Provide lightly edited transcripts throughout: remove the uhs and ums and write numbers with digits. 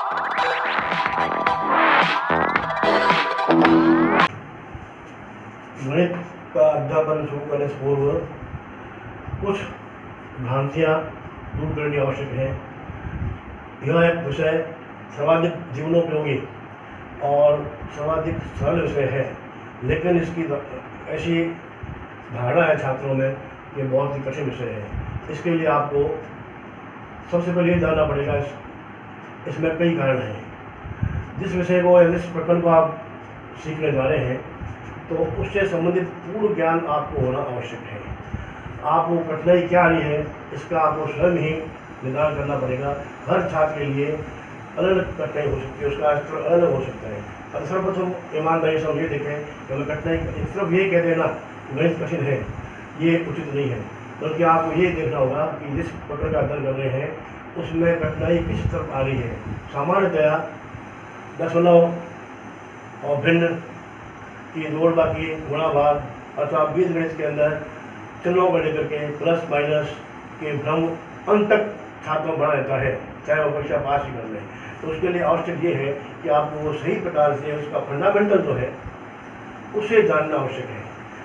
गणित का अध्यापन शुरू करने से पूर्व कुछ भ्रांतियाँ दूर करनी आवश्यक है। यह एक विषय सर्वाधिक जीवनोपयोगी और सर्वाधिक सरल विषय है, लेकिन इसकी ऐसी धारणा है छात्रों में कि बहुत ही कठिन विषय है। इसके लिए आपको सबसे पहले ये जानना पड़ेगा इसमें कई कारण हैं। जिस विषय को या जिस प्रकरण को आप सीखने जा रहे हैं तो उससे संबंधित पूर्ण ज्ञान आपको होना आवश्यक है। आपको कठिनाई क्या आ रही है इसका आपको स्वयं ही निर्धारण करना पड़ेगा। हर छात्र के लिए अलग अलग कठिनाई हो सकती है, उसका स्तर अलग हो सकता है। अब सर्वप्रथम ईमानदारी से हम ये देखें कि हमें कठिनाई सिर्फ ये कह देना गणित कठिन है, ये उचित नहीं है, बल्कि आपको ये देखना होगा कि जिस प्रकार का अध्ययन कर रहे हैं उसमें कठिनाई किस तरफ आ रही है। सामान्यतया दशमलव और भिन्न की जोड़ बाकी गुणा भाग अथवा बीजगणित के अंदर चिन्हों को लेकर के प्लस माइनस के भ्रम अंत तक छात्रों को बढ़ा देता है, चाहे वो परीक्षा पास ही कर लें। तो उसके लिए आवश्यक ये है कि आपको वो सही प्रकार से उसका फंडामेंटल जो है उसे जानना आवश्यक है।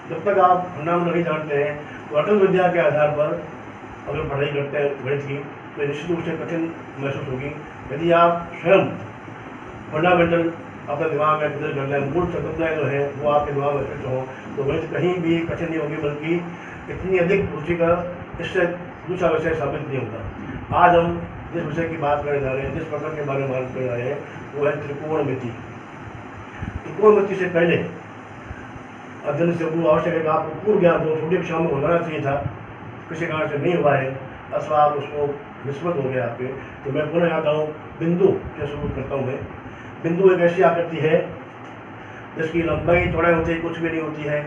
जब तक आप फंडामेंटल नहीं जानते हैं तो अटल विद्या के आधार पर अगर पढ़ाई करते हैं गणित की तो निश्चित रूप से कठिन महसूस होगी। यदि आप स्वयं फंडामेंटल अपने दिमाग में क्लियर कर लें, मूल संकल्पनाएँ जो है वो आपके दिमाग में फिट हों, तो गणित कहीं भी कठिन नहीं होगी, बल्कि इतनी अधिक रुचि का इससे दूसरा विषय साबित नहीं होगा। आज हम जिस विषय की बात करने जा रहे हैं, जिस प्रकार के बारे में बात कर रहे हैं, वो है त्रिकोणमिति। त्रिकोणमिति से पहले अध्ययन से पूर्व आवश्यक है कि आपको पूर्व ज्ञान जो छोटी कक्षाओं में होना चाहिए था, किसी कारण से नहीं हुआ है अथवा आप उसको विस्मृत हो गए आपके, तो मैं पुनः आता हूँ बिंदु के शुरू करता हूँ। मैं बिंदु एक ऐसी आकृति है जिसकी लंबाई चौड़ाई होती है कुछ भी नहीं होती है,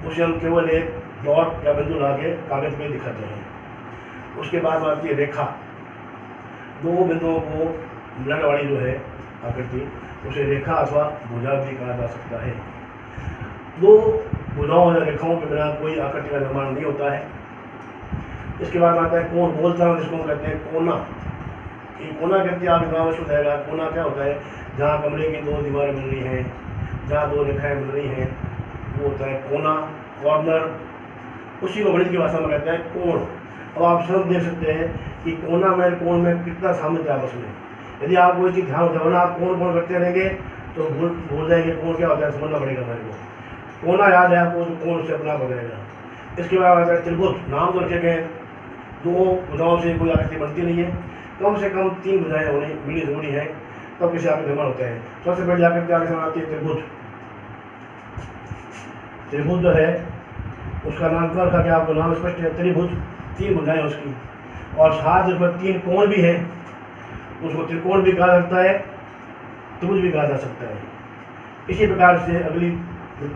उसे हम केवल एक डॉट या बिंदु ला के कागज पे दिखाते हैं। उसके बाद आती है रेखा। दो बिंदुओं को मिलाने वाली जो है आकृति उसे रेखा अथवा भुजा भी कहा जा सकता है। दो भुजाओं या रेखाओं के बिना कोई आकृति का निर्माण नहीं होता है। इसके बाद आता है कोण, बोलता हूँ जिसको हम कहते हैं कोना। ये कोना कहते हैं आप दिमाग में हो जाएगा। कोना क्या होता है? जहाँ कमरे की दो दीवारें मिल रही हैं, जहाँ दो रेखाएं मिल रही हैं, वो होता है कोना, कॉर्नर। उसी को गणित की भाषा में कहते हैं कोण। अब आप स्वयं देख सकते हैं कि कोना में कोण में कितना सामंजस्य आपस में। यदि आप कोई चीज़ ध्यान होता है, आप कोण कोण करते रहेंगे तो भूल जाएंगे कोण क्या होता है, समझना पड़ेगा हमारे को। कोना याद है आपको तो कोण से अपना हो जाएगा। इसके बाद आता है त्रिभुज। नाम तो रखे गए, दो भुजाओं से कोई आकृति बनती नहीं है, कम से कम तीन भुजाएं होनी मिली जरूरी है, तब किसी आकृति निर्माण होता है। सबसे पहले आकृति आगे आती है त्रिभुज। त्रिभुज जो है उसका नाम क्या रखा गया, आपको नाम स्पष्ट है, त्रिभुज। तीन भुजाएं उसकी, और साथ उसमें तीन कोण भी हैं, उसको त्रिकोण भी कहा जाता है, त्रिभुज भी कहा जा सकता है। इसी प्रकार से अगली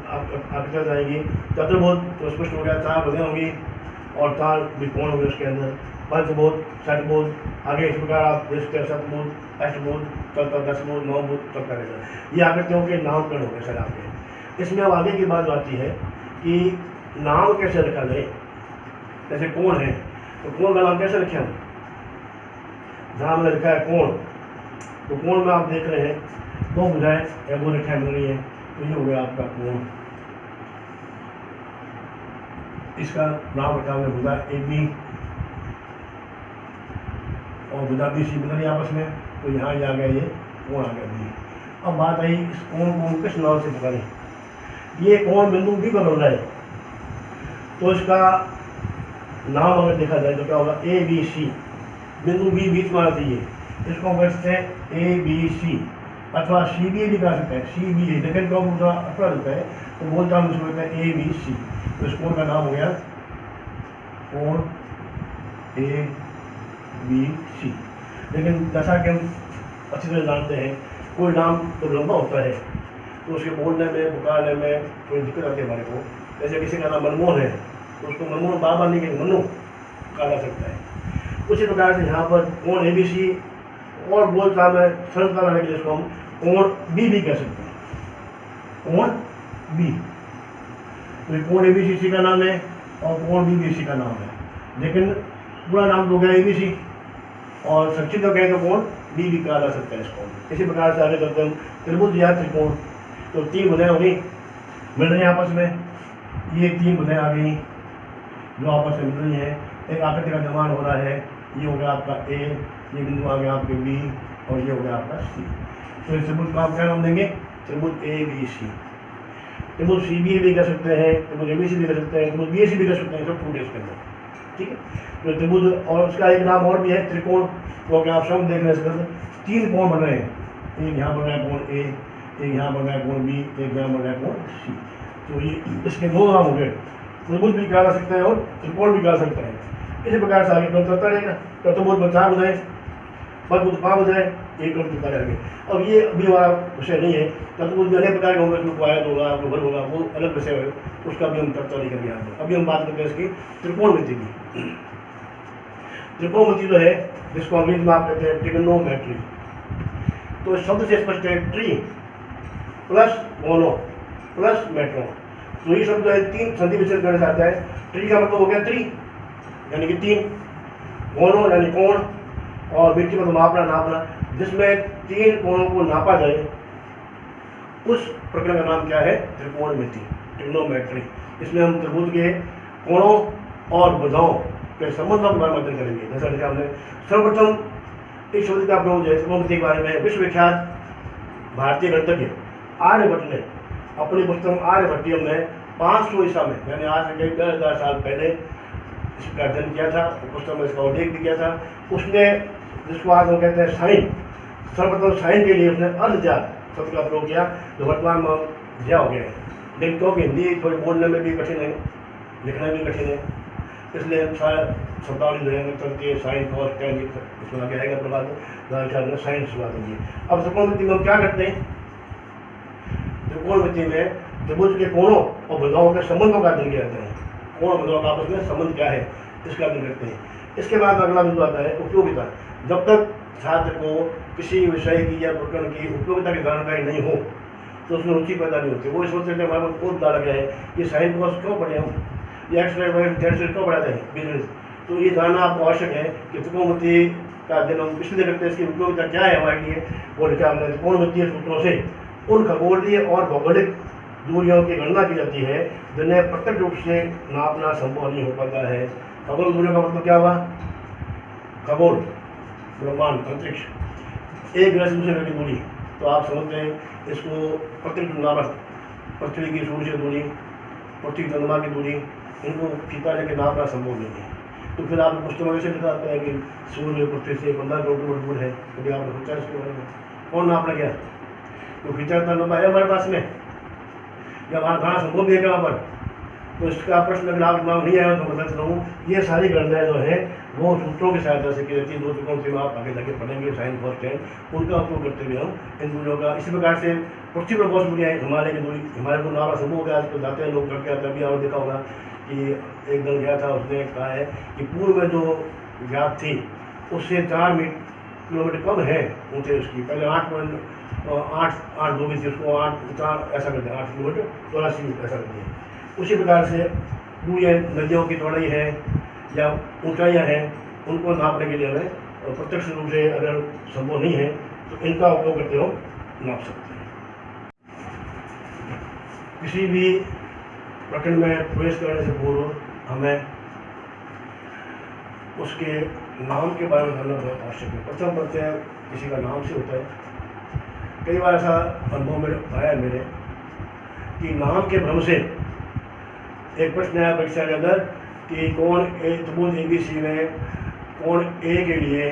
आकृतियाँ जाएगी। चतुर्भुज तो स्पष्ट हो गया, चार भुजाएं होंगी और चार भी कोण होंगे उसके अंदर। पंचभुज, षटभुज, आगे इस प्रकार आप देख सकते हैं, सतभुज, अष्टभुज, चलता दशभुज, नवभुज, चलता रहेगा। ये आकृतियों के नामकरण हो गए सर आपके। इसमें अब आगे की बात आती है कि नाम कैसे रखा जाए। जैसे कोण है तो कोण का नाम कैसे रखें हम? जहाँ हमने लिखा है कोण, तो कोण में आप देख रहे हैं दो भुजाएं या दो रेखाएं मिल रही है, तो ये हो गया आपका कोण। इसका नाम रखा हमने भुजा ए बी और भुजा बी सी मिल रही आपस में, तो यहाँ ये आ गया, ये कोण आ गया बी। अब बात आई इस कोण को हम किस नाम से पुकारें। ये कोण बिंदु बी पर बन रहा है, तो इसका नाम अगर देखा जाए तो क्या होगा, ए बी सी। बिंदु बी बीच में आना चाहिए, इसको हम कहते हैं ए बी सी, अथवा सी बी भी कह सकते हैं, सी बी ए। लेकिन कब दूसरा अथवा रहता है तो बोलता हम इसको कहते हैं ए बी सी। तो इस कोण का नाम हो गया कोण ए बी सी। लेकिन जैसा कि हम अच्छी तरह जानते हैं, कोई नाम तो लंबा होता है तो उसके बोलने में, पुकारने में थोड़ी दिक्कत आती है हमारे को। जैसे किसी का नाम मनमोहन है तो उसको मनमोहन बाबा नहीं के मनु कहा जा सकता है। उसी प्रकार से यहाँ पर कोण ए बी सी, और बोलता में सरलता रहने के लिए इसको हम कोण बी भी कह सकते हैं, कोण बी। तो ये कोण ए बी सी का नाम है और कोण बी बी सी का नाम है, लेकिन पूरा नाम तो गया ए बी सी। और संक्षिप्त में कहें तो कोण बी भी कहा जा सकता है इसको। इसी प्रकार से आगे चलते हैं त्रिभुज या त्रिकोण। तो तीन भुजाएं होगी, मिल रही हैं आपस में, ये तीन भुजाएं आ गई जो आपस में मिल रही हैं, एक आकृति का निर्माण हो रहा है। ये हो गया आपका ए, ये बिंदु आ गया आपके बी, और ये हो गया आपका सी। तो इस त्रिभुज का आप क्या नाम देंगे? त्रिभुज ए बी सी। त्रिभुज सी बी भी कर सकते हैं, त्रिभुज ए बी सी भी कर सकते हैं, त्रिभुज बी सी भी कर सकते हैं, सब टू डेज के अंदर, ठीक है। तो त्रिभुज, और उसका एक नाम और भी है त्रिकोण। तो क्या आप सब देख रहे हैं, तीन कोण बन रहे हैं, एक यहाँ बन रहा है कोण ए, एक यहाँ बन रहा है कोण बी, एक यहाँ बन रहा है कोण सी। तो ये इसके दो नाम हो गए, त्रिभुज भी कहा जा सकता है और त्रिकोण भी कहा जा सकता है। इसी प्रकार से आगे क्रम चलता रहेगा। चतुर्भुज 4 भुजाएं, पंचभुज 5 भुजाएं, एक क्रम चलता रहेगा। अब ये अभी हमारा विषय नहीं है, चतुर्भुज अनेक प्रकार के होंगे, उसमें आयत होगा, वर्ग होगा, वो अलग विषय है, उसका भी हम चर्चा नहीं करेंगे यहाँ पर। अभी हम बात करते हैं इसकी त्रिकोणमिति की। त्रिकोणमिति जो है, जिसको अंग्रेजी में आप कहते हैं ट्रिग्नोमेट्री। तो इस शब्द से स्पष्ट है, tree plus mono plus metro. तो ये शब्द जो है तीन संधि विच्छेद करना चाहता है। ट्री का मतलब हो गया त्रि यानी कि तीन, मोनो यानी कोण, और मिट्टी मतलब मापना नापना, जिसमें तीन कोणों को नापा जाए, उस प्रक्रिया का नाम क्या है? त्रिकोणमिति, ट्रिग्नोमेट्री। इसमें हम त्रिभुज के कोणों और भुजाओं के संबंधों के बारे में अध्ययन करेंगे। जैसा कि हमने सर्वप्रथम इस शब्द का प्रयोग जो है त्रिकोणमिति के बारे में विश्वविख्यात भारतीय गणितज्ञ आर्यभट्ट ने अपनी पुस्तक आर्यभट्टियम में 500 ईसा में, यानी आज से करीब 10,000 साल पहले इसका अध्ययन किया था। पुस्तक में इसका उल्लेख भी किया था। उसने, जिसको आज हम कहते हैं साइन, सर्वप्रथम साइन के लिए उसने अर्धजात शब्द का प्रयोग किया, जो वर्तमान में ज्या हो गया है। लेकिन क्योंकि हिंदी थोड़ी बोलने में भी कठिन है, लिखना भी कठिन है, इसलिए सारा शब्दावली जो है चलती है साइन कॉस टेन, इसमें आगे आएगा प्रभाव साइन शुरुआत होगी। अब त्रिकोणमिति में हम क्या करते हैं? त्रिकोणमिति में त्रिभुज के कोणों और भुजाओं के संबंधों का अध्ययन किया जाता है। कोण और भुजाओं का आपस में संबंध क्या है, इसका अध्ययन करते हैं। इसके बाद अगला बिंदु आता है उपयोगिता। जब तक छात्र को किसी विषय की या प्रकरण की उपयोगिता की जानकारी नहीं हो, तो उसमें रुचि पैदा नहीं होती। वो सोचते हैं हमारे पास बहुत डाला गया है, ये साइन कॉस क्यों पढ़े हम, ये एक्स वाई वाई जेड से क्यों पढ़ाते हैं बिजनेस। तो ये जानना आपको आवश्यक है कि त्रिकोणमिति का अध्ययन हम इसलिए करते हैं, इसकी उपयोगिता क्या है हमारे लिए। वो लिखा हमने, त्रिकोणमितीय सूत्रों से उन खगोलीय और भौगोलिक दूरियों की गणना की जाती है जिन्हें प्रत्यक्ष रूप से नापना संभव नहीं हो पाता है। खगोल दूरियों का मतलब क्या हुआ? खगोल, ब्रह्मांड, अंतरिक्ष, एक ग्रह से दूसरे ग्रह की दूरी। तो आप समझते हैं इसको प्रत्यक्ष नापना, पृथ्वी की सूर्य से दूरी, पृथ्वी चंद्रमा की दूरी, इनको फीता लेकर नापना संभव नहीं है। तो फिर आप पुस्तकों में से लिखा आता है कि सूर्य पृथ्वी से 15 किलोमीटर दूर है। कभी आपने सोचा इसके बारे में? कौन नापना गया? तो फीता इतना लंबा है हमारे पास में, या वहाँ कहाँ संभव भी है कहाँ पर? तो इसका प्रश्न अगर आप दिमाग नहीं आया तो बता चला हूँ, ये सारी गणनाएं जो है वो सूत्रों की सहायता से की जाती है। दो त्रिकोण से आप आगे जाके पढ़ेंगे, साइन कॉस टेन, उनका उपयोग करते हुए हम इन दूरियों का, इसी प्रकार से पृथ्वी पर बहुत दूरियाँ हैं। हिमालय की दूरी, हिमालय को नापना संभव हो गया। आजकल जाते हैं लोग करके आते हैं। अभी आपने देखा होगा कि एक दल गया था, उसने कहा है कि पूर्व में जो ज्ञात थी उससे 4 किलोमीटर कम है ऊँचे उसकी। पहले 8 2 थी, उसको 8 ऐसा करते हैं, 8 किलोमीटर 84 मीटर ऐसा करते हैं। उसी प्रकार से दूरियाँ, नदियों की चौड़ाई है या ऊंचाइयाँ हैं, उनको नापने के लिए हमें प्रत्यक्ष रूप से अगर संभव नहीं है तो इनका उपयोग करते हो नाप सकते हैं। किसी भी प्रकरण में प्रवेश करने से पूर्व हमें उसके नाम के बारे में जानना बहुत आवश्यक है। प्रथम परिचय किसी का नाम से होता है। कई बार ऐसा अनुभव में आया मेरे कि नाम के भ्रम से एक प्रश्न आया परीक्षा के अंदर कि कौन त्रिभुज ABC में कोण ए के लिए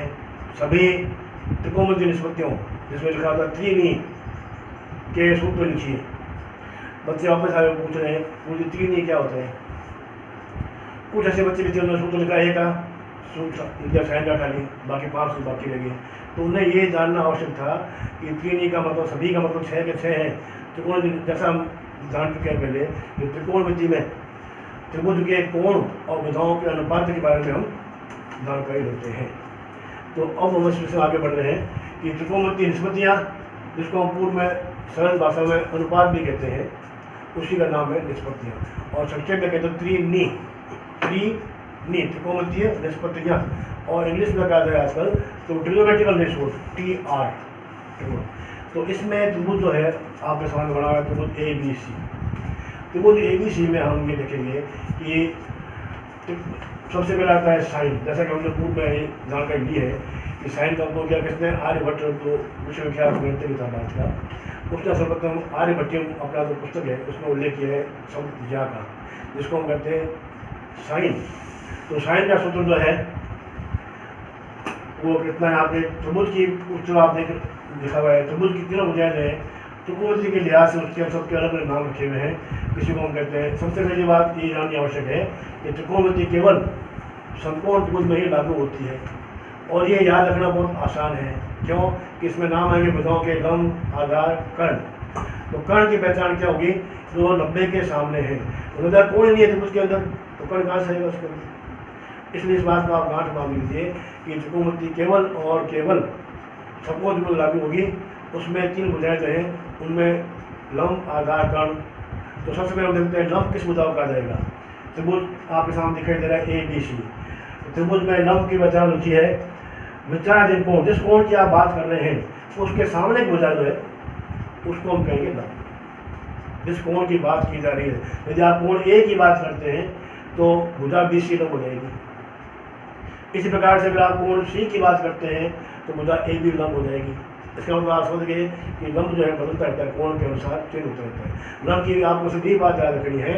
सभी त्रिकोणमितीय निष्पत्तियों, जिसमें लिखा था त्रिनी के सूत्र लिखिए। बच्चे वापस आए पूछ रहे हैं मुझे त्रिनी क्या होता है। कुछ ऐसे बच्चे भी थे उन्होंने सूत्र लिखा है का सूत्र साइन का खाली, बाकी 5 सूत्र बाकी लगे। तो उन्हें ये जानना आवश्यक था कि त्रिनी का मतलब, सभी का मतलब 6 के 6 है। त्रिकोण, जैसा हम जान चुके हैं पहले, कि त्रिकोणमिति में त्रिभुज के कोण और भुजाओं के अनुपात के बारे में हम जानकारी लेते हैं। तो अब हम इसमें आगे बढ़ रहे हैं कि त्रिकोणमितीय निष्पत्तियाँ, जिसको हम पूर्व में सरल भाषा में अनुपात भी कहते हैं, उसी का नाम है निष्पत्तियाँ। और संक्षेप में कहते हैं त्रिनी त्रिकोणमितीय निष्पत्तियाँ। और इंग्लिश में कहा जाए आजकल तो ट्रिगोनोमेट्रिकल रेशियो TR। तो इसमें त्रिभुज जो है आपके सामने बना हुआ है त्रिभुज ABC। त्रिभुज ABC में हम ये देखेंगे कि सबसे पहले आता है साइन। जैसा कि हमने पूर्व में जानकारी दी है कि साइन का उपयोग क्या कहते हैं, आर्यभट्ट जो विश्वविख्यात गणितज्ञ था भारत का, उसने सर्वप्रथम आर्यभट्टियम अपना जो पुस्तक है उसमें उल्लेख किया है समुद्रज्या का, जिसको हम कहते हैं साइन। तो साइन का सूत्र जो है वो कितना है, आपके त्रिभुज की जो आप लिखा हुआ है, त्रिभुज की तीनों भुजाएं जो है त्रिकोणमिति के लिहाज से उसके सबके अलग अलग नाम रखे हुए हैं। किसी को हम कहते हैं, सबसे पहली बात ये जाननी आवश्यक है कि त्रिकोणमिति केवल समकोण त्रिभुज में ही लागू होती है, और ये याद रखना बहुत आसान है। क्यों कि इसमें नाम आएंगे भुजाओं के लंब, आधार, कर्ण। तो कर्ण की पहचान क्या होगी, जो 90 के सामने है। तो 90 कोण नहीं है त्रिभुज के अंदर, तो कर्ण कहाँ से आएगा उसके अंदर। इसलिए इस बात को आप गांठ बांध लीजिए कि त्रिकोणमिति केवल और केवल समकोण त्रिभुज लागू होगी, उसमें 3 भुजाएं जो हैं उनमें लंब, आधार, कर्ण। तो सबसे पहले हम देखते हैं लंब किस भुजा को कहा जाएगा। त्रिभुज आपके सामने दिखाई दे रहा है ABC। तो त्रिभुज में लंब की पहचान होती है विचाराधीन कोण, जिस कोण की आप बात कर रहे हैं उसके सामने की भुजा जो है उसको हम कहेंगे लंब। जिस कोण की बात की जा रही है, यदि आप कोण A की बात करते हैं तो भुजा BC लंब हो जाएगी। इसी प्रकार से अगर आप कोण C की बात करते हैं तो भुजा AB लंब हो जाएगी। इसका मतलब आप समझ गए कि लंब जो है बदलता रहता है, कोण के अनुसार चेंज होता रहता है। लंब की आपको सीधी बात याद रखनी है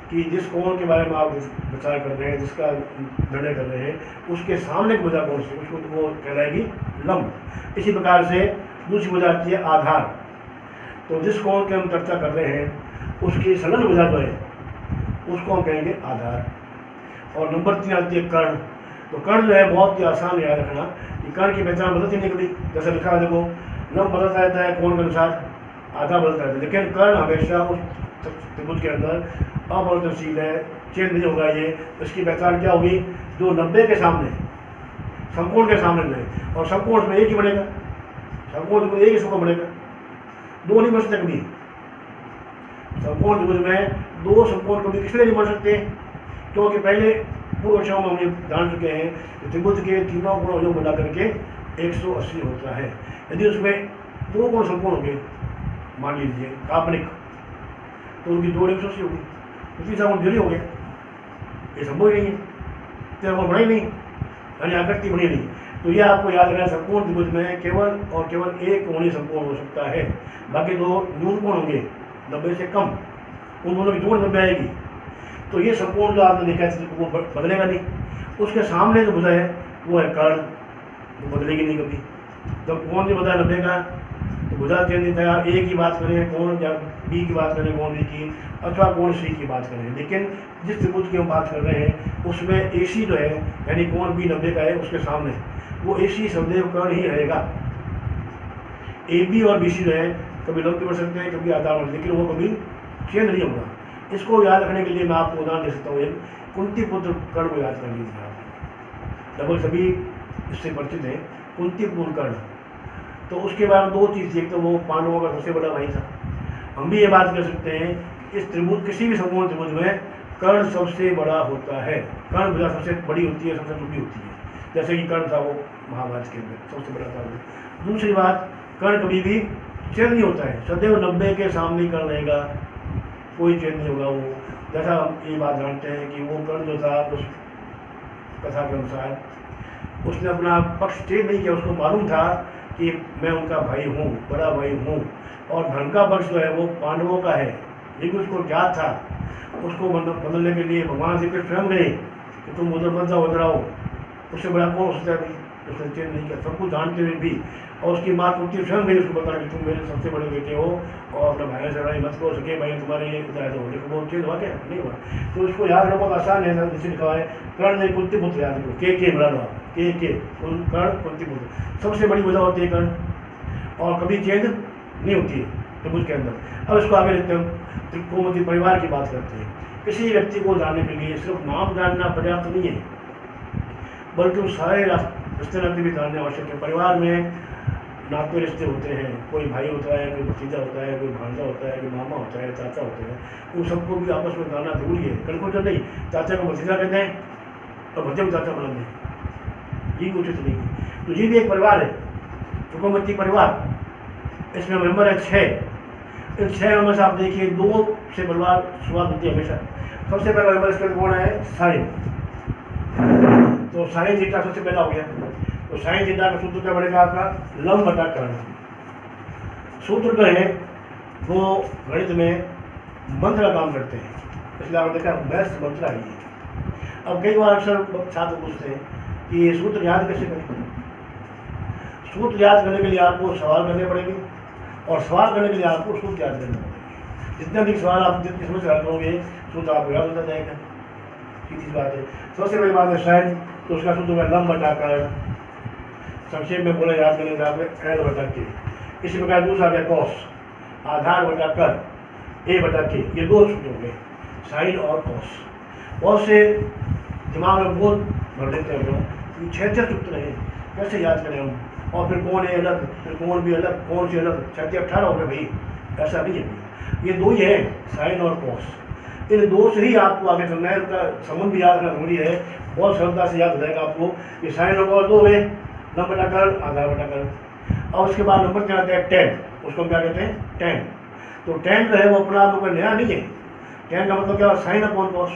कि जिस कोण के बारे में आप विचार कर रहे हैं, जिसका निर्णय कर रहे हैं, उसके सामने की भुजा कौन सी, उसको तो वो कहलाएगी लंब। इसी प्रकार से दूसरी भुजा आती है आधार। तो जिस कोण की हम चर्चा कर रहे हैं उसकी संलग्न भुजा जो है उसको हम कहेंगे आधार। और नंबर 3 आती है कर्ण। तो कर्ण जो है बहुत ही आसान याद रखना कि कर्ण की पहचान बदलती नहीं कभी। जैसे लिखा है देखो, लंब बदलता रहता है कोण के अनुसार, आधा बदलता रहता है, लेकिन कर्ण हमेशा उस त्रिभुज के अंदर अपरिवर्तनशील है, चेंज नहीं होगा। ये इसकी पहचान क्या होगी, जो 90 के सामने समकोण के सामने में, और समकोण में एक ही बनेगा, समकोण में एक ही समकोण बनेगा, दो नहीं बन सकते कभी। समकोण त्रिभुज में 2 समकोण कभी किसलिए नहीं बन सकते, क्योंकि पहले पूर्व कक्षाओं में हम ये जान चुके हैं कि त्रिभुज के तीनों कोणों को मिला करके 180 होता है। यदि उसमें 2 कोण समकोण हो गए, मान लीजिए काल्पनिक, तो उनकी जोड़ 180 होगी, तो तीसरा कोण जुड़ी हो गया। ये संभव ही नहीं है, तीसरा कोण बना ही नहीं, यानी आकृति बनी नहीं। तो ये आपको याद रखना, समकोण त्रिभुज में केवल और केवल एक कोण ही समकोण हो सकता है, बाकी 2 न्यून कोण होंगे 90 से कम, उन दोनों की जोड़ 90 आएगी। तो ये समकोण जो आपने देखा है वो बदलेगा नहीं। उसके सामने जो भुजा है वो है कर्ण, तो बदलेगी नहीं कभी। जब कोण नहीं बदला 90 का तो भुजा चेंज नहीं था। A की बात करें कोण, या B की बात करें कोण B की, अथवा कोण C की बात करें, लेकिन जिस त्रिभुज की हम बात कर रहे हैं उसमें AC जो है यानी कोण B 90 का है, उसके सामने वो AC सदैव कर्ण ही रहेगा। AB और BC जो है कभी लंब बढ़ सकते हैं, कभी आधार बढ़, लेकिन वो कभी चेंज नहीं होगा। इसको याद रखने के लिए मैं आपको उदाहरण दे सकता हूँ, एक कुंती पुत्र कर्ण को याद कर लीजिए आप। लगभग सभी इससे परिचित हैं, कुंती पुत्र कर्ण। तो उसके बारे में 2 चीज़ थी, एक तो वो पांडवों का सबसे बड़ा भाई था। हम भी ये बात कर सकते हैं कि इस त्रिभुज, किसी भी समकोण त्रिभुज में कर्ण सबसे बड़ा होता है, कर्ण भुजा सबसे बड़ी होती है, सबसे लंबी होती है। जैसे कि कर्ण था वो महाभारत के अंदर सबसे बड़ा था वो। दूसरी बात, कर्ण कभी भी चेंज नहीं होता है, सदैव 90 के सामने कर्ण रहेगा, कोई चेंज नहीं होगा वो। जैसा हम ये बात जानते हैं कि वो कर्ण जो था उस कथा के अनुसार उसने अपना पक्ष चेंज नहीं किया, उसको मालूम था कि मैं उनका भाई हूँ, बड़ा भाई हूँ, और धन का पक्ष जो है वो पांडवों का है, लेकिन उसको ज्ञात था। उसको बदलने के लिए भगवान श्री कृष्ण स्वयं गए कि तुम उधर मत जाओ, उधर आओ। उससे बड़ा कौन हो सकता है, उसने चेंज नहीं किया, सब कुछ जानते हुए भी। और उसकी माँ कुंती स्वयं गई उसको बताया कि तुम मेरे सबसे बड़े बेटे हो और अपने भाई से लड़ाई मत करो, सके भाई तुम्हारे ये बताया तो, लेकिन वो चेंज हुआ क्या, नहीं हुआ। तो उसको याद रखना बहुत आसान है, जैसे लिखा है कर्ण ने कुंती पुत्र, याद रखो के बना लो आप, के कर्ण कुंती पुत्र। सबसे बड़ी वजह होती है कर्ण, और कभी चेंज नहीं होती है त्रिभुज के अंदर। अब इसको आगे लेते हैं, त्रिकोणमिति परिवार की बात करते हैं। किसी व्यक्ति को जानने के लिए सिर्फ नाम जानना पर्याप्त नहीं है, बल्कि उस सारे रिश्ते नाते भी जानने आवश्यक है। परिवार में नाते रिश्ते होते हैं, कोई भाई होता है, कोई भतीजा होता है, कोई भांजा होता है, कोई मामा होता है, चाचा होते हैं, उन सबको भी आपस में जानना जरूरी है। कन्फ्यूजन नहीं, चाचा को भतीजा कहते हैं और भतीजे को चाचा बना दें, जी भी उचित नहीं है। तो जी भी एक परिवार है, त्रिकोणमितीय परिवार, इसमें मेंबर है 6। इन 6 मेंबर से आप देखिए 2 से परिवार शुरुआत होती है हमेशा। सबसे पहला मेंबर इसका कौन है? साइन। तो साइन थीटा सबसे पहला हो गया। तो साइन थीटा का सूत्र क्या बनेगा आपका? लंब बटा कर्ण। सूत्र जो है वो गणित में मंत्र का काम करते हैं, इसलिए आपने देखा मैथ्स मंत्र आई है। अब कई बार अक्सर छात्र पूछते हैं कि ये सूत्र याद कैसे करें। सूत्र याद करने के लिए आपको सवाल करने पड़ेंगे, और सवाल करने के लिए आपको सूत्र याद करना पड़ेगा। जितने अधिक सवाल आप जितनी समझ याद करोगे सूत्र आपको याद होता जाएगा। सीधी बात है। सबसे बड़ी बात है साइन, तो उसका सूत्र होगा लंब बटा कर्ण। संक्षेप में बोले याद करने का एल बटा के। इसी प्रकार दूसरा गया कॉस, आधार बटा कर्ण, ए बटा के। ये 2 सूत्र हो गए, साइन और कॉस। कॉस से दिमाग में बहुत भर देते हैं लोग, 6 सूत्र हैं, कैसे याद करें हम। और फिर कौन है अलग, फिर कौन भी अलग, कौन से अलग, 18 हो गए भाई, ऐसा नहीं है। ये 2 ही है, साइन और कॉस। इन 2 से ही आपको आगे चलना है, उनका संबंध भी याद रखना जरूरी है। बहुत सरलता से याद हो जाएगा आपको कि साइन और कॉस 2 है, लंब बटा कर्ण, आधार बटा कर्ण। और उसके बाद नंबर क्या आता है? टेन। उसको हम क्या कहते हैं? टेन। तो टेन जो है वो अपना आप नया नहीं है। टेन का मतलब क्या? Sine upon cos.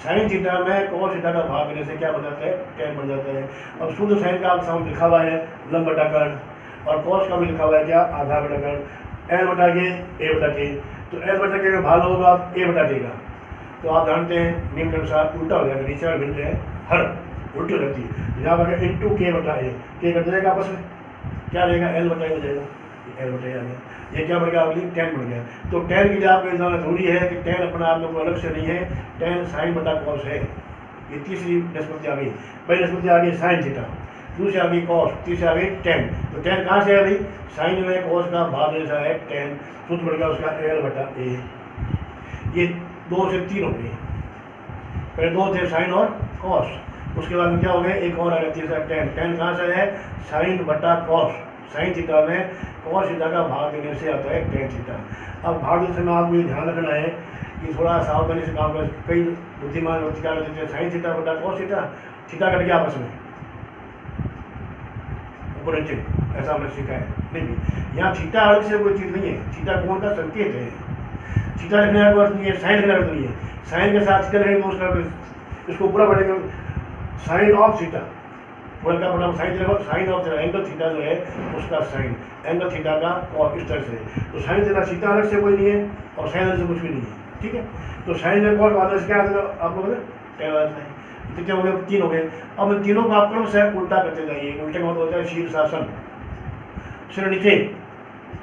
Sine theta में कॉस थीटा का भाग देने से क्या बन जाता है? टेन बन जाता है। अब शुद्ध साइन का सामने लिखा हुआ है लंब बटा कर्ण, और कॉस का भी लिखा हुआ है क्या? आधा बटा कर्ण। एल बटा के, ए बटा के। तो एल बटा के में भाग होगा आप ए बटा के का, तो आप जानते हैं नियम के अनुसार उल्टा हो जाएगा, नीचे वाले भिन्न है हर उल्टी हो जाती है। यहाँ पर इंटू के बटा ए, के कट जाएगा आपस में, क्या रहेगा? एल बटा ए हो जाएगा, एल बटा ए आ गया। ये क्या बन गया? आपकी 10 बन गया। तो 10 के लिए आपको जानना जरूरी है कि 10 अपना आप लोग को अलग से नहीं है, 10 साइन बटा कॉस है। ये तीसरी निष्पत्ति आ गई। पहली निष्पत्ति आ गई साइन थीटा, दूसरी आ गई कॉस, तीसरी आ गई 10। तो 10 कहाँ से है भाई? साइन में कॉस का भाग जैसा है 10, सूत्र बढ़ गया उसका एल बटा ए। ये 2 से 3 हो गई। पहले 2 थे साइन और कॉस, उसके बाद में क्या हो गया? एक और आ गया तीसरा 10। 10 कहाँ से है? साइन बटा कॉस। साइन थीटा में कॉस थीटा का भाग देने से आता है टेन थीटा। अब भाग देने में आपको ये ध्यान रखना है कि थोड़ा सावधानी से काम करें। कई बुद्धिमान व्यक्ति क्या करते हैं? साइन थीटा बटा कॉस थीटा, थीटा कट गया आपस में, ऊपर नीचे, ऐसा हमने सीखा है। नहीं, यहाँ थीटा अलग से कोई चीज़ नहीं है, थीटा कोण का संकेत है। थीटा लिखने का अर्थ नहीं है, साइन लिखने का अर्थ नहीं है। साइन के साथ थीटा लिखेंगे तो उसका इसको पूरा पढ़ेंगे साइन ऑफ थीटा, पूरा क्या पढ़ा? Sine theta, sine of theta, angle theta जो है उसका साइन, एंगल थीटा का और इस तरह से। तो साइन थीटा थीटा अलग से कोई नहीं है और साइन अलग से कुछ भी नहीं है, ठीक है। तो साइन में कॉस आदर्श क्या आता है आप लोगों ने? टेन आदर्श है। कितने हो गए? 3 हो गए। अब इन तीनों को आप क्रम से उल्टा करते जाइए। उल्टे का मतलब होता है शीर्षासन, सिर नीचे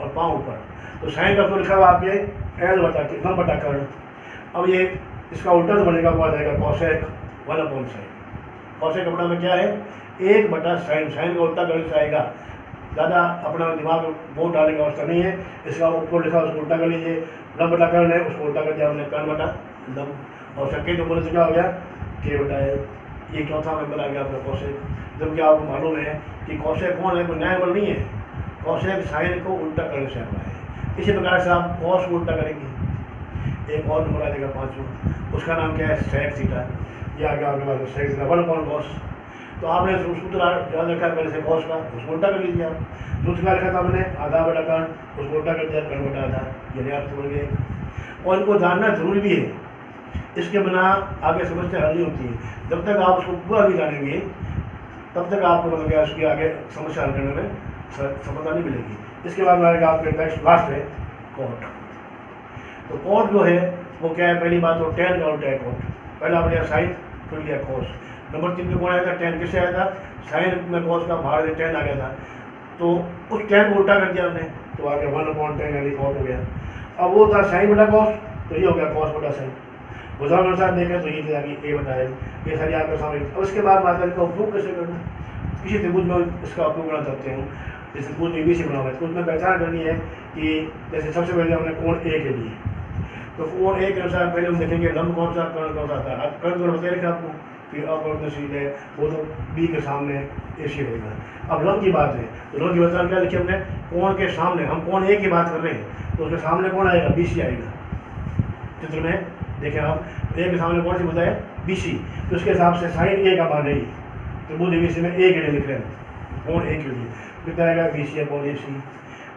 और पाँव ऊपर। तो साइन का तो लिखा हुआ आपके एल बटा के, लंब बटा कर्ण। अब ये इसका उल्टा तो बनेगा, वो आ जाएगा कॉसेक 1/साइन। कॉसेक अपना में क्या है? 1 बटा साइन। साइन का उल्टा करने से आएगा। ज़्यादा अपना दिमाग में वोट डालने की आवश्यकता नहीं है। इसका ऊपर लिखा उसको उल्टा कर लीजिए, लंब बटा कर्ण है उसको उल्टा कर दिया हमने, कर्ण बटा लंब, और संकेत ऊपर से क्या हो गया? के बटा है। ये चौथा मेंबर आ गया आपका कॉसेक। जबकि आपको मालूम है कि कॉसेक कौन है? कोई नया नंबर नहीं है। कॉसेक साइन को उल्टा करने से आता है। इसी प्रकार से आप कॉस को उल्टा करेंगे। एक और नंबर आ जाएगा 5वां, उसका नाम क्या है? Sec theta. ये आ गया आपके पास सेक थीटा 1/cos। तो आपने सूत्र याद रखा पहले से कॉस का, उसको उल्टा कर लीजिए आप। सूत्र का रखा था हमने आधा बटा कर्ण, उसको उल्टा कर दिया कर्ण बटा आधा। ये नया अर्थ बन गए। और इनको जानना जरूरी भी है, इसके बिना आगे समस्या हल नहीं होती है। जब तक आप उसको पूरा नहीं जानेंगे तब तक आपको मतलब क्या उसकी आगे समस्या हल करने में सफलता नहीं मिलेगी। इसके बाद में आएगा आपके नेक्स्ट लास्ट है कॉट। तो कॉट जो है वो क्या है? पहली बात तो 10 का उल्टा है कॉट। पहला आपने साइन, फिर लिया कॉस। नंबर 3 पे कौन आया था? 10। किससे आया था? साइन में कॉस का भाग 10 आ गया था, तो उस 10 को उल्टा कर दिया हमने, तो आ गया 1/10 यानी कॉट हो गया। अब वो था साइन बटा कॉस, तो ये हो गया कॉस बटा साइन। उदाहरण अनुसार देखें तो ये जाएगी ए बटा एल। ये सारी आपके सामने। अब उसके बाद बात है इसका उपयोग कैसे करना। किसी त्रिभुज में इसका उपयोग करना चाहते हूँ, जैसे त्रिभुज ABC बना हुआ है, तो उसमें पहचान करनी है कि जैसे सबसे पहले हमने कोण ए के लिए, तो कोण ए के अनुसार पहले हम देखेंगे लंब कौन सा, कर्ण कौन सा था। अब कर्ण तो बताया रखा आपको, फिर अपवर्तनशील है वो तो बी के सामने AC रहेगा। अब लंब की बात है, तो लंब की पहचान क्या लिखी हमने? कोण के सामने, हम कोण ए की बात कर रहे हैं, तो उसके सामने कौन आएगा? BC आएगा। चित्र में देखें आप, ए के सामने कौन सी बताए? BC। तो उसके हिसाब से साइन ए का मान है त्रिभुज एबीसी में ए के लिए लिख रहे हैं, कोण ए के लिए कितना आएगा बीसी अपॉन एसी।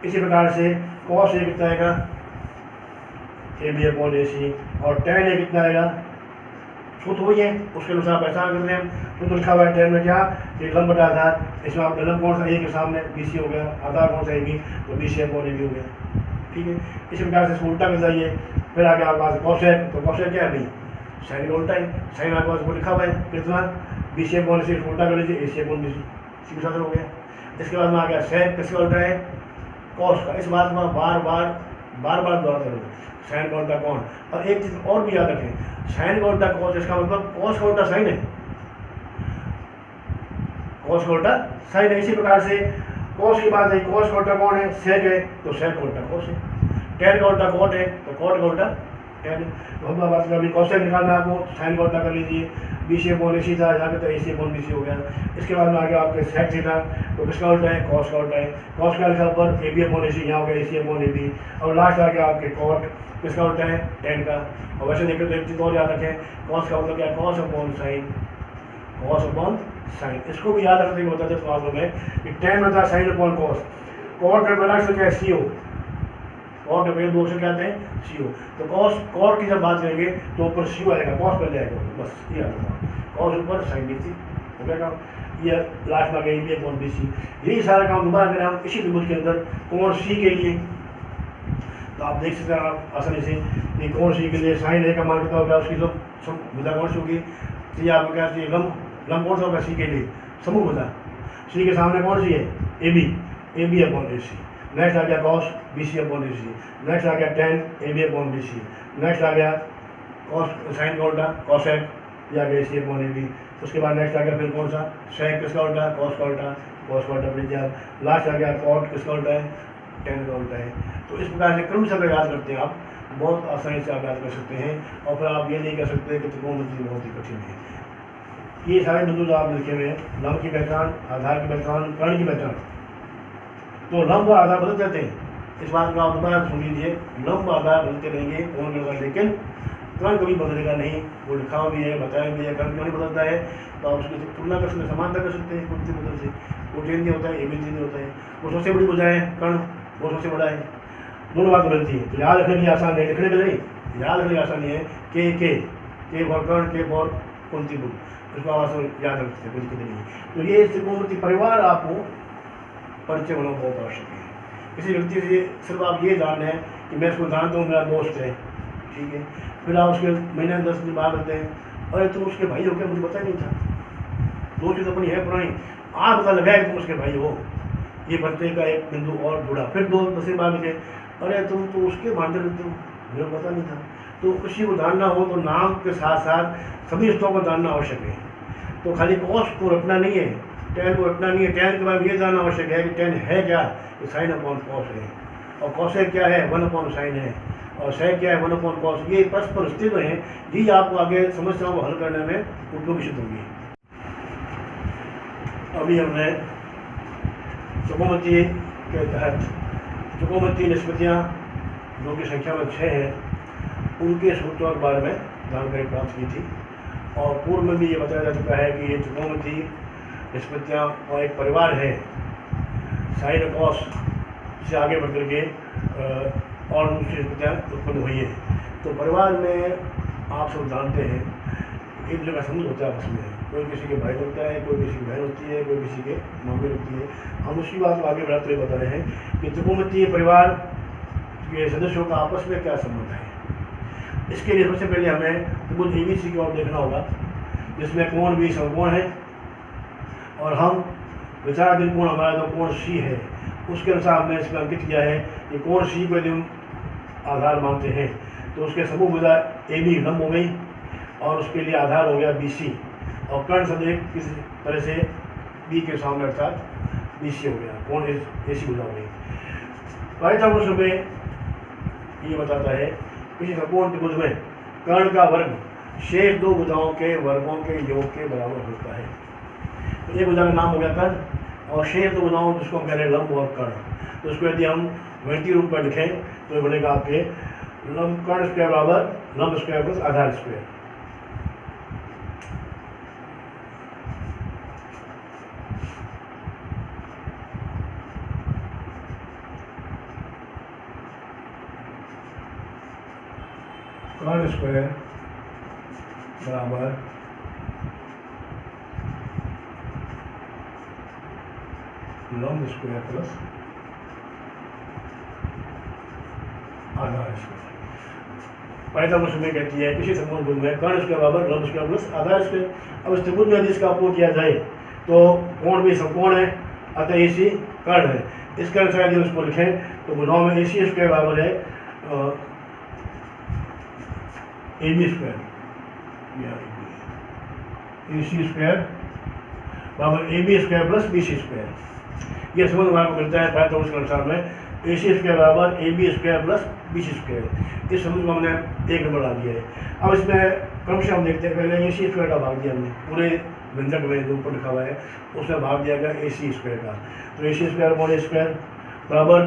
इसी प्रकार से कॉस ए कितना आएगा ए बी अपॉन एसी, और टेन ए कितना आएगा, सूत्र वही है उसके अनुसार पैसा कर रहे हैं हम। सूत्र लिखा हुआ है टेन में क्या, कि लंब बटा आधार, इसमें आपका लंब कौन सा ए के सामने बीसी हो गया, आधार कौन सा ए बी, तो बीसी अपॉन ए बी हो गया, ठीक है। इसी प्रकार से इसको उल्टा कर जाइए, फिर आगे आपके पास कॉसेक, तो कॉसेक क्या है भाई, साइन का उल्टा है, साइन आपके पास वो लिखा हुआ है कितना बीसी अपॉन एसी, उल्टा कर लीजिए एसी अपॉन बीसी, सीधा साथ हो गया। इसके बाद में आ गया सेक, किसका उल्टा है, कॉस का। इस बात में बार बार दोहराते रहो, साइन का उल्टा कौन। और एक चीज़ और भी याद रखें, साइन का उल्टा कॉस, इसका मतलब कॉस का उल्टा साइन है, कॉस का उल्टा साइन है। इसी प्रकार से कॉस की बात है, कॉस का उल्टा कौन है, सेक है, तो सेक का उल्टा कॉस है। टेन का उल्टा कॉट है, तो कॉट का उल्टा टेन है। तो हम बात अभी कॉसेक निकालना है आपको, साइन का उल्टा कर लीजिए, बीसी अपॉन एसी था, यहाँ पे तो एसी अपॉन बीसी हो गया। इसके बाद में आगे आपके सेक थीटा, तो किसका उल्टा है, कॉस का उल्टा है, कॉस का लिखा ऊपर ए बी अपॉन एसी, यहाँ हो गया एसी अपॉन ए बी। और लास्ट आ गया आपके कॉट, किसका उल्टा है, टेन का। और वैसे देखें तो एक चीज़ और याद रखें, कॉस का मतलब क्या है, cos upon sine, cos upon sine. इसको भी याद रखने को होता है प्रॉब्लम में कि टेन होता है साइन अपॉन कॉस, कॉट में बना क्या है सी ओ, कॉट में पहले दो अक्षर क्या आते हैं सी ओ। तो कॉस कॉट की जब बात करेंगे तो ऊपर सी ओ आएगा, कॉस पहले आएगा, बस ये आता है, कॉस ऊपर साइन नीचे हो गया काम। ये लास्ट में आ गया बी अपॉन बी सी। यही सारा काम दोबारा करें हम इसी त्रिभुज के अंदर कोण सी के लिए, तो आप देख सकते हैं आप आसानी से कि कोण सी के लिए साइन ए का मान कितना होगा, उसकी जो भुजा कौन सी होगी, तो आपको क्या चाहिए, लंब कौन सा होगा सी के लिए, समूह भुजा। सी के सामने कौन सी है, A B upon A C. Next आ गया cos B C upon A C. Next आ गया tan A B upon B C. Next आ गया कॉस साइन का उल्टा कॉसेक, या गया सी अपॉन ए बी। उसके बाद नेक्स्ट आ गया फिर कौन सा, सेक किसका उल्टा, कॉस का उल्टा, कॉस का उल्टा फिर आप लास्ट आ गया कॉट किसका उल्टा है, टेन का उल्टा है। तो इस प्रकार से क्रम से अगर याद करते हैं आप, बहुत आसानी से आप याद कर सकते हैं। और फिर आप ये नहीं कर सकते कि त्रिकोणमिति बहुत ही कठिन है। ये सारे बिंदु आप लिखे हुए हैं, लंब की पहचान, आधार की पहचान, कर्ण की पहचान। तो लंब और आधार बदल जाते हैं, इस बात को आप दोबारा सुन लीजिए, लंब आधार बदलते रहेंगे कोण के साथ, लेकिन कर्ण कभी बदलेगा नहीं। वो लिखा हुआ भी है, बताया भी है, कर्ण क्यों नहीं बदलता है, तो आप उसकी तुलना कर सकते हैं, समानता कर सकते हैं कुछ बदल से। वो टेन नहीं होता है, ए बी नहीं होता है, वो सबसे बड़ी भुजा है कर्ण, वो सबसे बड़ा है, दोनों बात बदलती है। तो याद रखने की आसान है, लिखने के नहीं, याद रखने की आसानी है, के फॉर कर्ण, के फॉर कुंती बुध, उसको आप याद रख सकते हैं, कोई दिक्कत नहीं है। तो ये त्रिकोणमिति परिवार आपको परिचय होना बहुत आवश्यक है। किसी व्यक्ति से सिर्फ आप ये जानना है कि मैं इसको जानता हूँ, मेरा दोस्त है, ठीक है, फिर आप उसके महीने 10 दिन बाद रहते हैं, अरे तुम उसके भाई हो क्या, मुझे पता नहीं था, दोस्ती तो अपनी है पुरानी, आप पता लगाया कि तुम उसके भाई हो, ये परिचय का एक बिंदु और जुड़ा। फिर 2-10 दिन बाद मिले, अरे तुम तो उसके मानते रहते हो, मुझे पता नहीं था। तो किसी को जानना हो तो नाम के साथ साथ सभी रिश्तों को जानना आवश्यक है। तो खाली कॉस को रखना नहीं है, टेन को रखना नहीं है, टेन के बाद ये जानना आवश्यक है कि टेन है क्या, कि साइन अपॉन कॉस है, और कॉसेक क्या है, 1 अपॉन साइन है, और सेक क्या है, 1 अपॉन कॉस। ये परस्पर स्थित हैं, जी आपको आगे समस्याओं को हल करने में उपयोगी सिद्ध होंगी। अभी हमने त्रिकोणमिति के तहत त्रिकोणमिति निष्पत्तियाँ जो कि संख्या में 6 हैं, उनके सूत्रों के बारे में जानकारी प्राप्त की थी। और पूर्व में भी ये बताया जा चुका है कि ये त्रिकोणमिति निष्पत्तियाँ और एक परिवार है, साइन कॉस से आगे बढ़ करके और दूसरी निष्पत्तियाँ उत्पन्न हुई है। तो परिवार में आप सब जानते हैं एक जगह समझ होता है आपस में, कोई किसी के भाई होता है, कोई किसी की बहन होती है, कोई किसी के मम्मी होती है। हम उसी बात को आगे बढ़ाते हुए बता रहे हैं कि त्रिकोणमिति परिवार के सदस्यों का आपस में क्या संबंध है। इसके लिए सबसे पहले हमें त्रिभुज एबीसी की ओर देखना होगा, जिसमें कोण भी समकोण है, और हम विचाराधीन कोण हमारा जो कोण सी है उसके अनुसार हमने इसमें अंकित किया है कि कोण सी को यदि हम आधार मानते हैं तो उसके समूह भुजा ए बी लंब हो गई, और उसके लिए आधार हो गया बी सी, और कर्ण सदैव किसी तरह से बी के सामने अर्थात बी सी हो गया, कोण ए सी भुजा हो गई। पाइथागोरस में ये बताता है किसी संपूर्ण त्रिभुज में कर्ण का वर्ग शेष दो भुजाओं के वर्गों के योग के बराबर होता है। तो एक भुजा का नाम हो गया कर्ण, और शेष दो भुजाओं जिसको हम कह रहे हैं लंब और कर्ण, तो उसको यदि हम गणितीय रूप में लिखें तो ये बनेगा आपके लंब कर्ण स्क्वायर बराबर लंब स्क्वायर प्लस आधार स्क्वायर। कर्ण स्क्वायर बराबर लंब स्क्वायर प्लस आधार स्क्वायर। पहला प्रश्न में कहती है किसी त्रिभुज में कर्ण स्क्वायर बराबर लंब स्क्वायर प्लस आधार स्क्वायर। अब इस त्रिभुज में यदि इसका उपयोग किया जाए तो कोण भी समकोण है, अतः AC कर्ण है। इसके अनुसार यदि उसको लिखें तो भुजाओं में AC स्क्वायर बराबर है AB स्क्वायर, AC स्क्वायर बराबर AB square plus BC square. यह समझ को मिलता है पहले तो उसके अनुसार में AC स्क्वायर बराबर AB square plus BC square. इस समझ को हमने एक नंबर डाल दिया है। अब इसमें क्रमशः हम देखते हैं, पहले AC स्क्वायर का भाग दिया हमने, पूरे व्यंजक में जो ऊपर लिखा हुआ है उसमें भाग दिया गया AC स्क्वायर का। तो AC square upon A square बराबर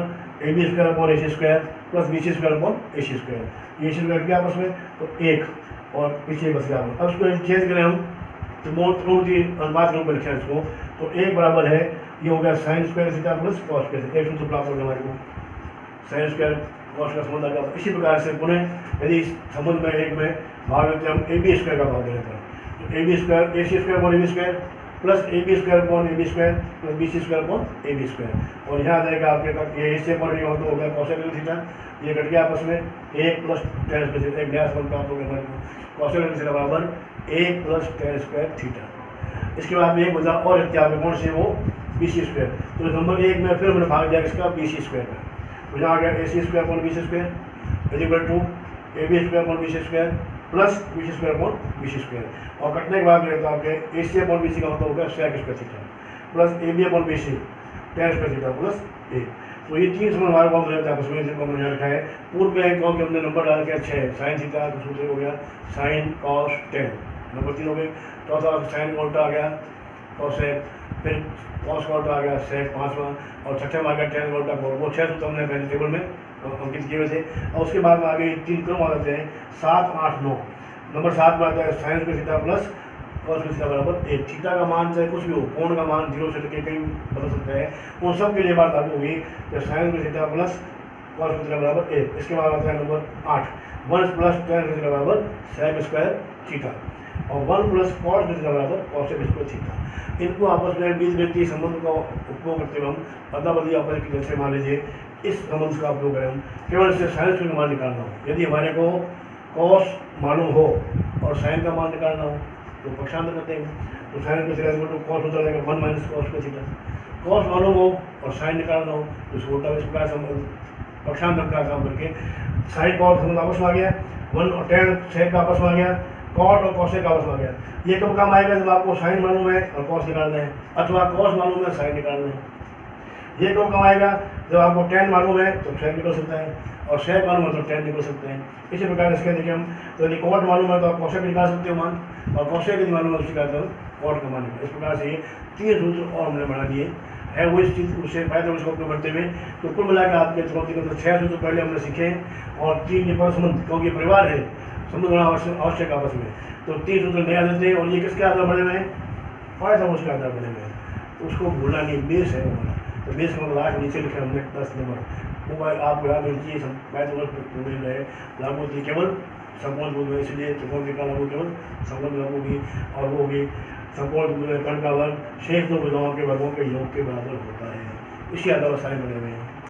AB square upon AC square plus BC square upon AC square. ये AC स्क्वायर क्या आपस में तो एक और पीछे बच गया। अब इसको चेंज करें हम तो त्रिकोण की अनुपात के रूप में लिखें इसको, तो एक बराबर है ये हो गया sine square theta plus cos square. एक सूत्र प्राप्त हो गया हमारे को, साइन स्क्वायर कॉस का संबंध आ गया। इसी प्रकार से पुनः यदि इस संबंध में एक में भाग लेते हैं हम AB स्क्वायर का भाग देने पर, तो AB square AC square upon AB square plus AB square upon AB square plus BC square upon AB square. और यहाँ आ जाएगा आपके ये AC अपॉन AB हो गया कॉसेक थीटा, ये कट गया आपस में 1 प्लस tan स्क्वायर, एक नया संबंध प्राप्त हो गया हमारे को, कॉसेक थीटा बराबर 1 प्लस tan स्क्वायर थीटा। इसके बाद में एक बदलाव और इत्यादि में कौन से वो BC स्क्वायर। तो नंबर 1 में फिर हमने भाग दिया इसका BC स्क्वायर का, तो यहाँ आ गया AC square upon BC square equal to AB square upon BC square plus BC square upon BC square. और कटने के बाद में तो आपके AC अपॉन BC का मतलब होगा sec square theta plus AB upon BC tan square theta plus A। तो ये तीन समझ हमारे पास रहता है आपस में, जिनको हमने रखा है। पूर्व में क्योंकि हमने नंबर डाल के अच्छा है साइन थीटा का सूत्र हो गया साइन कॉस tan, नंबर 3 हो गए। चौथा साइन कोल्टा आ गया कॉसेक, फिर कॉस कोल्टा आ गया सेक पाँचवा, और छठे में आ गया tan कोल्टा कोल। वो 6 सूत्र हमने पहले टेबल में अंकित किए हुए थे। और उसके बाद में आगे 3 क्रम आ जाते हैं 7, 8, 9। नंबर 7 में आता है sine square theta plus cos square theta बराबर 1। थीटा का मान चाहे कुछ भी हो, कोण का मान 0 से लेकर कहीं बदल सकता है, उन सब के लिए बात लागू होगी कि sine square theta plus cos square theta बराबर 1। इसके बाद आता है number 8 1 plus tan square theta बराबर सेक स्क्वायर थीटा और 1 प्लस कॉस स्क्वायर थीटा बराबर कॉसेक स्क्वायर थीटा। इनको आपस में बीज गणितीय संबंध का उपयोग करते हुए हम अदला बदली आपस की जैसे मान लीजिए इस संबंध का उपयोग करें हम, केवल इससे साइन स्क्वायर का मान निकालना हो। यदि हमारे को कॉस मालूम हो और साइन का मान निकालना हो तो पक्षांतर करते हैं, तो साइन का थीटा तो कॉस होता रहेगा 1 minus cos square theta. Cos मालूम हो और साइन निकालना हो तो इसको उल्टा इस प्रकार संबंध पक्षांतर का काम करके साइन कॉस संबंध आपस में आ गया, 1 और tan सेक का आपस में आ गया, कॉट और कॉसेक आपस में आ गया। ये कब काम आएगा जब आपको साइन मालूम है और कॉस निकालना है, अथवा कॉस मालूम है साइन निकालना है। ये कब काम आएगा जब आपको tan मालूम है तो सेक निकल सकता है, और सेक मालूम है तो tan निकल सकते हैं। इसी प्रकार इसके देखिए हम, तो यदि कॉट मालूम है तो आप कॉसेक निकाल सकते हो मान, और कॉसेक यदि मालूम है उसकी निकालते हो कॉट का मान। इस प्रकार से ये 3 सूत्र और हमने बना दिए है वो इस चीज़ उससे फायदा उसको उपयोग करते हुए। तो कुल मिलाकर आपके चुनौती के 6 सूत्र पहले हमने सीखे, और 3 ये संबंध क्योंकि परिवार है संबंध होना आवश्यक आपस में, तो 3 सूत्र नया देते हैं। और ये किसके आधार बने हुए हैं, फायदा उसके आधार बने हुए हैं, तो उसको भूलना नहीं, बेस है हमारा। तो बेस का लास्ट नीचे लिखे हमने 10 नंबर, वो आपको याद होनी चाहिए। लागू होती है केवल संपूर्ण बुद्ध में, इसलिए त्रिकोण का लागू केवल संपूर्ण लागू होगी, और वो होगी संपूर्ण कर्ण का वर्ग शेष 2 भुजाओं के वर्गों के योग के बराबर होता है। इसी आधार सारे बने हुए हैं।